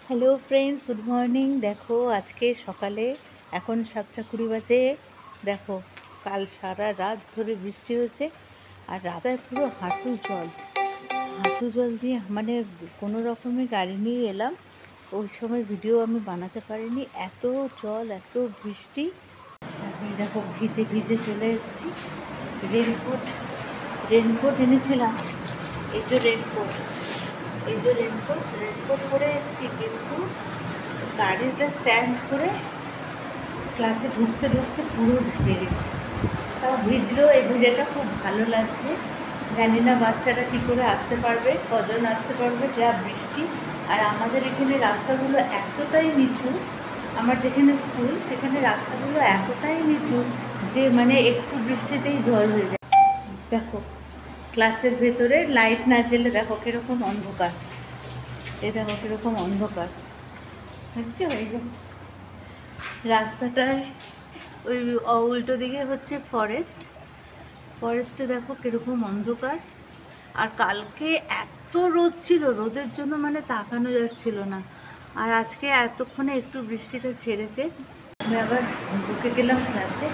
Hello friends, good morning. দেখো আজকে সকালে এখন 7:20 বাজে। দেখো কাল সারা রাত ধরে বৃষ্টি হয়েছে আর রাস্তায় পুরো হাঁটু জল। হাঁটু জল দিয়ে মানে কোনো রকমে গাড়ি নিয়ে এলাম। ওই সময় ভিডিও আমি বানাতে পারিনি, এত জল এত বৃষ্টি। আমি দেখো ভিজে ভিজে চলে এসেছি। রেনকোট রেনকোট এনেছিলাম, এই যে রেনকোট পরে এসেছি, কিন্তু গাড়িটা স্ট্যান্ড করে ক্লাসে ঢুকতে ঢুকতে পুরো ভিজে গেছে। তাও ভিজলো, এই ভিজেটা খুব ভালো লাগছে। জানি না বাচ্চারা কী করে আসতে পারবে, কজন আসতে পারবে, যা বৃষ্টি। আর আমাদের এখানে রাস্তাগুলো এতটাই নিচু, আমার যেখানে স্কুল সেখানে রাস্তাগুলো এতটাই নিচু যে মানে একটু বৃষ্টিতেই জল হয়ে যায়। দেখো ক্লাসের ভেতরে লাইট না জ্বেলে দেখো কীরকম অন্ধকার, এই দেখো কীরকম অন্ধকার হচ্ছে। ওই যে রাস্তাটায় ওই উল্টো দিকে হচ্ছে ফরেস্টে দেখো কীরকম অন্ধকার। আর কালকে এত রোদ ছিল, রোদের জন্য মানে তাকানো যাচ্ছিল না। আর আজকে এতক্ষণে একটু বৃষ্টিটা ছেড়েছে। আমি আবার ঢুকে গেলাম ক্লাসে,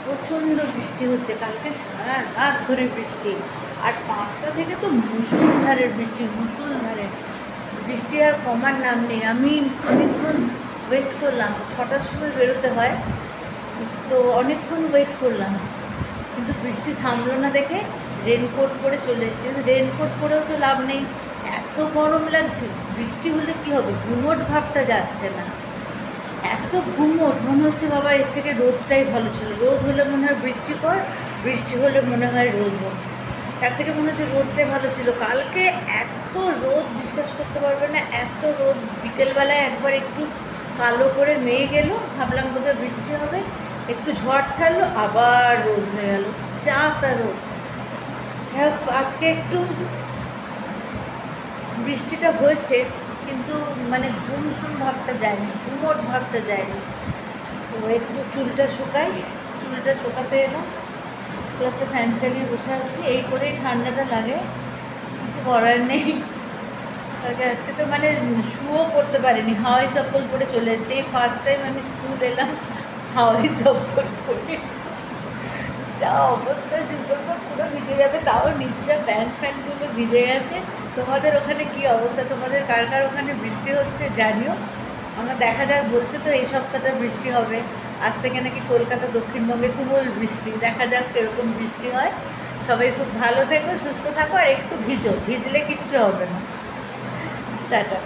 প্রচণ্ড বৃষ্টি হচ্ছে, কালকে সারা রাত ধরে বৃষ্টি। আর 5টা থেকে তো মুষলধারের বৃষ্টি আর কমার নাম নেই। আমি অনেকক্ষণ ওয়েট করলাম, 6টার সময় বেরোতে হয়, তো অনেকক্ষণ ওয়েট করলাম, কিন্তু বৃষ্টি থামলো না দেখে রেনকোট পরে চলে এসেছি। রেনকোট পরেও তো লাভ নেই, এত গরম লাগছে। বৃষ্টি হলে কি হবে, গুমোট ভাবটা যাচ্ছে না, এত গুমোট মনে হচ্ছে বাবা এর থেকে রোদটাই ভালো ছিল। রোদ হলে মনে হয় বৃষ্টি পড়, বৃষ্টি হলে মনে হয় রোদ হোক, তার থেকে মনে হচ্ছে রোদটাই ভালো ছিল। কালকে এত রোদ, বিশ্বাস করতে পারবে না, এত রোদ। বিকেলবেলায় একবার একটু কালো করে মেয়ে গেল, ভাবলাম বোধহয় বৃষ্টি হবে, একটু ঝড় ছাড়লো, আবার রোদ হয়ে গেল, যা তা রোদ। আজকে একটু বৃষ্টিটা হয়েছে, কিন্তু মানে গুমসুম ভাবটা যায়নি, গুমোট ভাবটা যায়নি। তো একটু চুলটা শুকাতে এলাম, ক্লাসে ফ্যান চালিয়ে বসে আছি। এই করেই ঠান্ডাটা লাগে, কিছু করার নেই। আজকে তো মানে শুও করতে পারিনি, হাওয়াই চপ্পল পরে চলে এসেছি। এই ফার্স্ট টাইম আমি স্কুল এলাম হাওয়াই চপ্পল পরে, যা অবস্থা, জুতোর পর পুরো ভিজে যাবে। তাও নিচটা ফ্যানগুলো ভিজে গেছে। তোমাদের ওখানে কি অবস্থা, তোমাদের কার কার ওখানে বৃষ্টি হচ্ছে জানিও। আমরা দেখা যাক, বলছে তো এই সপ্তাহটা বৃষ্টি হবে, আজ থেকে নাকি কলকাতা দক্ষিণবঙ্গে তুমুল বৃষ্টি। দেখা যাক কীরকম বৃষ্টি হয়। সবাই খুব ভালো থেকো, সুস্থ থাকো, আর একটু ভিজলে কিচ্ছু হবে না। টাটা।